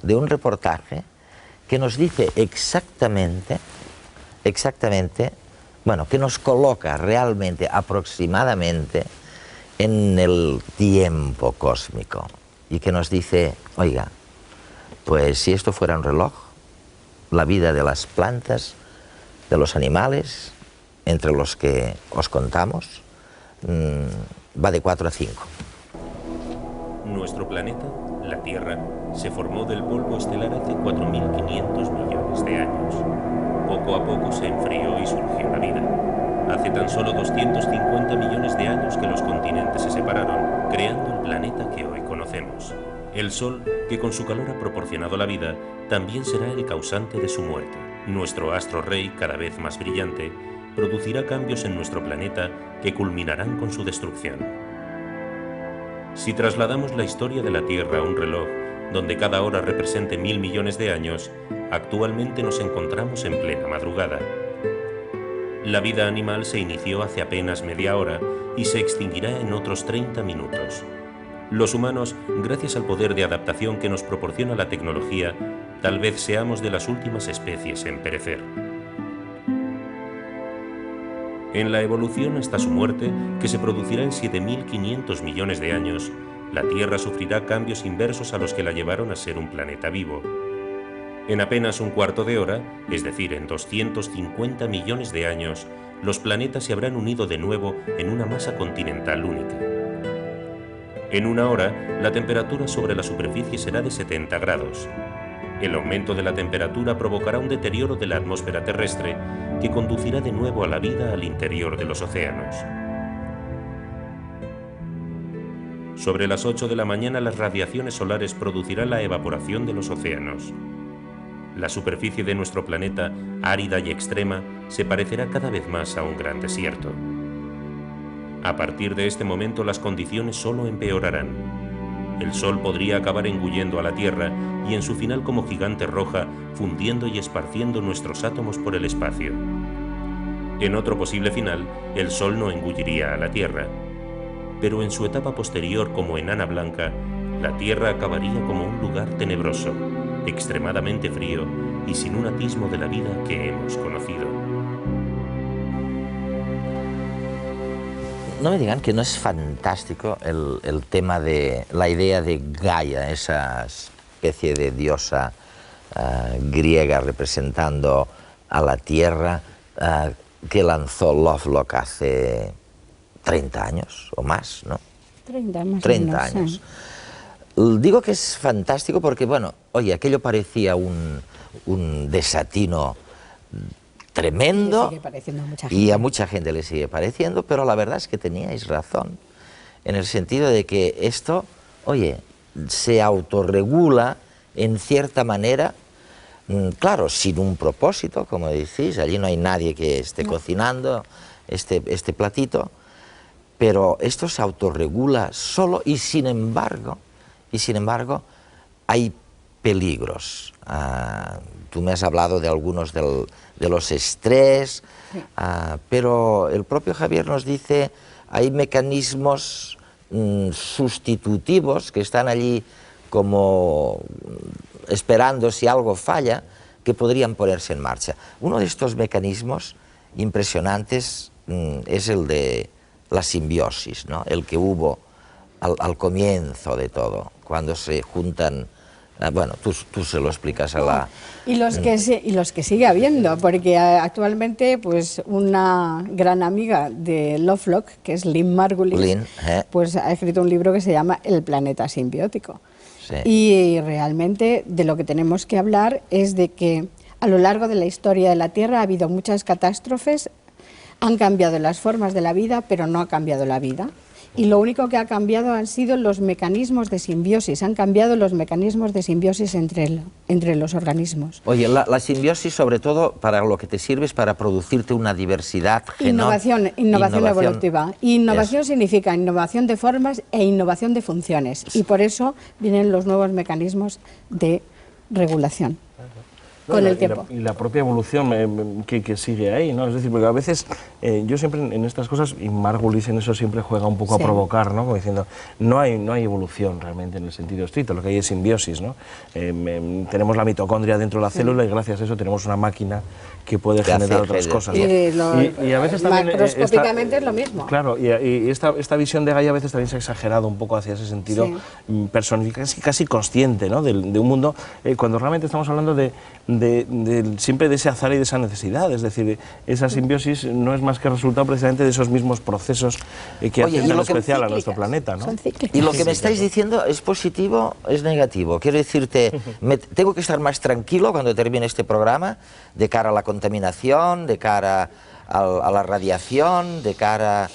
de un reportaje que nos dice exactamente, bueno, que nos coloca realmente, aproximadamente, en el tiempo cósmico, y que nos dice, oiga, pues si esto fuera un reloj, la vida de las plantas, de los animales, entre los que os contamos, va de 4 a 5.
Nuestro planeta, la Tierra, se formó del polvo estelar hace 4.500 millones de años. Poco a poco se enfrió y surgió la vida. Hace tan solo 250 millones de años que los continentes se separaron, creando el planeta que hoy conocemos. El Sol, que con su calor ha proporcionado la vida, también será el causante de su muerte. Nuestro astro rey, cada vez más brillante, producirá cambios en nuestro planeta que culminarán con su destrucción. Si trasladamos la historia de la Tierra a un reloj, donde cada hora represente 1.000 millones de años, actualmente nos encontramos en plena madrugada. La vida animal se inició hace apenas media hora y se extinguirá en otros 30 minutos. Los humanos, gracias al poder de adaptación que nos proporciona la tecnología, tal vez seamos de las últimas especies en perecer. En la evolución hasta su muerte, que se producirá en 7.500 millones de años, la Tierra sufrirá cambios inversos a los que la llevaron a ser un planeta vivo. En apenas un cuarto de hora, es decir, en 250 millones de años, los planetas se habrán unido de nuevo en una masa continental única. En una hora, la temperatura sobre la superficie será de 70 grados. El aumento de la temperatura provocará un deterioro de la atmósfera terrestre que conducirá de nuevo a la vida al interior de los océanos. Sobre las 8 de la mañana las radiaciones solares producirán la evaporación de los océanos. La superficie de nuestro planeta, árida y extrema, se parecerá cada vez más a un gran desierto. A partir de este momento las condiciones solo empeorarán. El Sol podría acabar engullendo a la Tierra y en su final como gigante roja, fundiendo y esparciendo nuestros átomos por el espacio. En otro posible final, el Sol no engulliría a la Tierra, pero en su etapa posterior como enana blanca, la Tierra acabaría como un lugar tenebroso, extremadamente frío y sin un atismo de la vida que hemos conocido.
No me digan que no es fantástico el tema de la idea de Gaia, esa especie de diosa griega representando a la Tierra que lanzó Lovelock hace 30 años o más, ¿no? 30 años. Sí. Digo que es fantástico porque, bueno, oye, aquello parecía un desatino tremendo y a mucha gente le sigue pareciendo, pero la verdad es que teníais razón, en el sentido de que esto, oye, se autorregula en cierta manera, claro, sin un propósito, como decís, allí no hay nadie que esté cocinando este platito, pero esto se autorregula solo y sin embargo hay peligros. Tú me has hablado de algunos de los estrés, sí. Pero el propio Javier nos dice hay mecanismos sustitutivos que están allí como esperando si algo falla, que podrían ponerse en marcha. Uno de estos mecanismos impresionantes es el de la simbiosis, ¿no? El que hubo al comienzo de todo, cuando se juntan. Bueno, tú se lo explicas a la...
Y los que sigue habiendo, porque actualmente pues una gran amiga de Lovelock, que es Lynn Margulis, pues ha escrito un libro que se llama El planeta simbiótico. Sí. Y realmente de lo que tenemos que hablar es de que a lo largo de la historia de la Tierra ha habido muchas catástrofes, han cambiado las formas de la vida, pero no ha cambiado la vida. Y lo único que ha cambiado han sido los mecanismos de simbiosis, han cambiado los mecanismos de simbiosis entre los organismos.
Oye, la simbiosis sobre todo para lo que te sirve es para producirte una diversidad
Innovación evolutiva. Innovación significa innovación de formas e innovación de funciones. Y por eso vienen los nuevos mecanismos de regulación. Con el tiempo.
Y la propia evolución que sigue ahí, ¿no? Es decir, porque a veces yo siempre en estas cosas, y Margulis en eso siempre juega un poco a provocar, ¿no? Como diciendo, no hay evolución realmente en el sentido estricto, lo que hay es simbiosis, ¿no? Tenemos la mitocondria dentro de la célula y gracias a eso tenemos una máquina que puede generar otras cosas, ¿no?
Y a veces también macroscópicamente es lo mismo.
Claro, y esta visión de Gaia a veces también se ha exagerado un poco hacia ese sentido personal, casi consciente, ¿no? De un mundo, cuando realmente estamos hablando siempre de ese azar y de esa necesidad, es decir, esa simbiosis no es más que resultado precisamente de esos mismos procesos que hacen tan especial a nuestro planeta, ¿no?
Y lo que me estáis diciendo es positivo, es negativo. Quiero decirte, tengo que estar más tranquilo cuando termine este programa, de cara a la contaminación, de cara a la radiación, de cara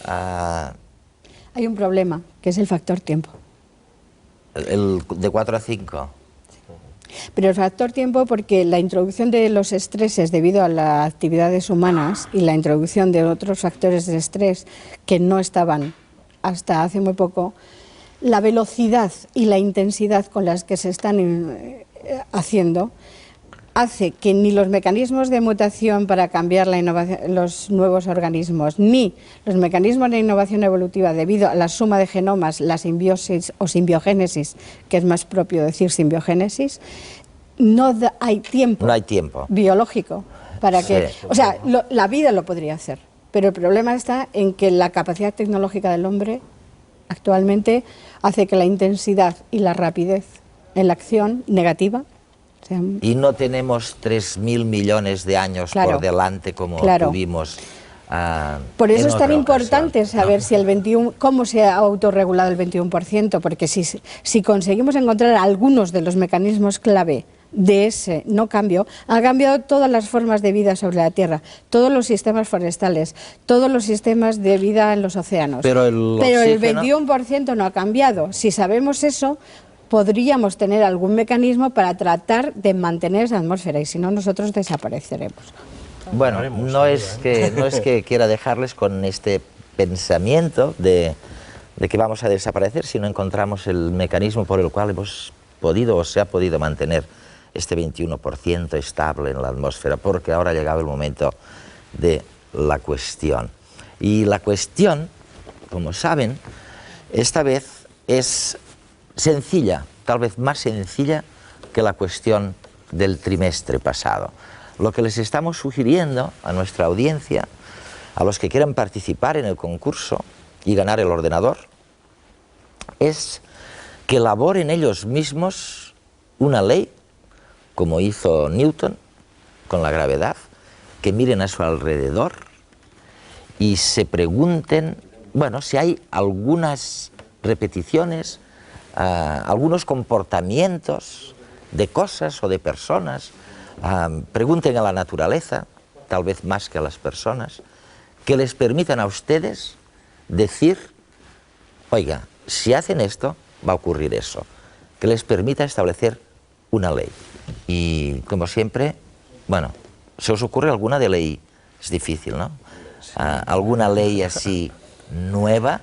a...
Hay un problema, que es el factor tiempo.
El de 4 a 5.
Pero el factor tiempo, porque la introducción de los estreses debido a las actividades humanas y la introducción de otros factores de estrés que no estaban hasta hace muy poco, la velocidad y la intensidad con las que se están haciendo hace que ni los mecanismos de mutación para cambiar la innovación, los nuevos organismos, ni los mecanismos de innovación evolutiva debido a la suma de genomas, la simbiosis o simbiogénesis, que es más propio decir simbiogénesis, no hay tiempo biológico para que... O sea, la vida lo podría hacer, pero el problema está en que la capacidad tecnológica del hombre actualmente hace que la intensidad y la rapidez en la acción negativa.
Y no tenemos 3.000 millones de años por delante como tuvimos.
Por eso es tan importante saber si el 21, cómo se ha autorregulado el 21%, porque si conseguimos encontrar algunos de los mecanismos clave de ese no cambio, han cambiado todas las formas de vida sobre la Tierra, todos los sistemas forestales, todos los sistemas de vida en los océanos.
Pero el
21% no ha cambiado. Si sabemos eso, podríamos tener algún mecanismo para tratar de mantener esa atmósfera, y si no, nosotros desapareceremos.
Bueno, no es que quiera dejarles con este pensamiento de que vamos a desaparecer si no encontramos el mecanismo por el cual hemos podido o se ha podido mantener este 21% estable en la atmósfera, porque ahora ha llegado el momento de la cuestión. Y la cuestión, como saben, esta vez es sencilla, tal vez más sencilla que la cuestión del trimestre pasado. Lo que les estamos sugiriendo a nuestra audiencia, a los que quieran participar en el concurso y ganar el ordenador, es que elaboren ellos mismos una ley, como hizo Newton con la gravedad, que miren a su alrededor y se pregunten, bueno, si hay algunas repeticiones, algunos comportamientos de cosas o de personas, pregunten a la naturaleza, tal vez más que a las personas, que les permitan a ustedes decir, oiga, si hacen esto, va a ocurrir eso, que les permita establecer una ley. Y como siempre, bueno, ¿se os ocurre alguna de ley? Es difícil, ¿no? Sí. ¿Alguna ley así nueva?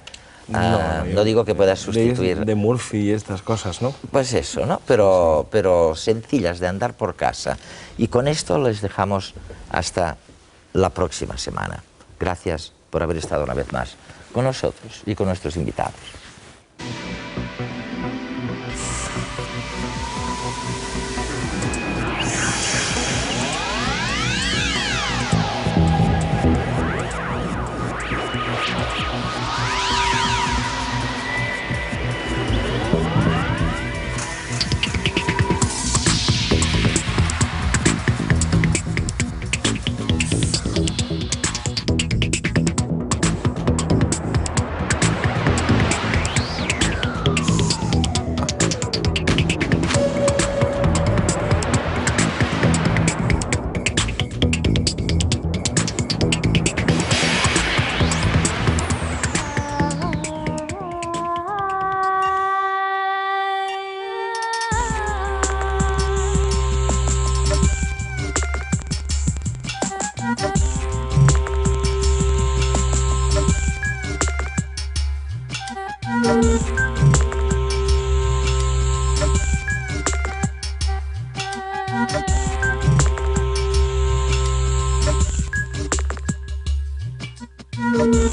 No digo que puedas sustituir...
De Murphy y estas cosas, ¿no?
Pues eso, ¿no? Pero sencillas, de andar por casa. Y con esto les dejamos hasta la próxima semana. Gracias por haber estado una vez más con nosotros y con nuestros invitados.
Thank you.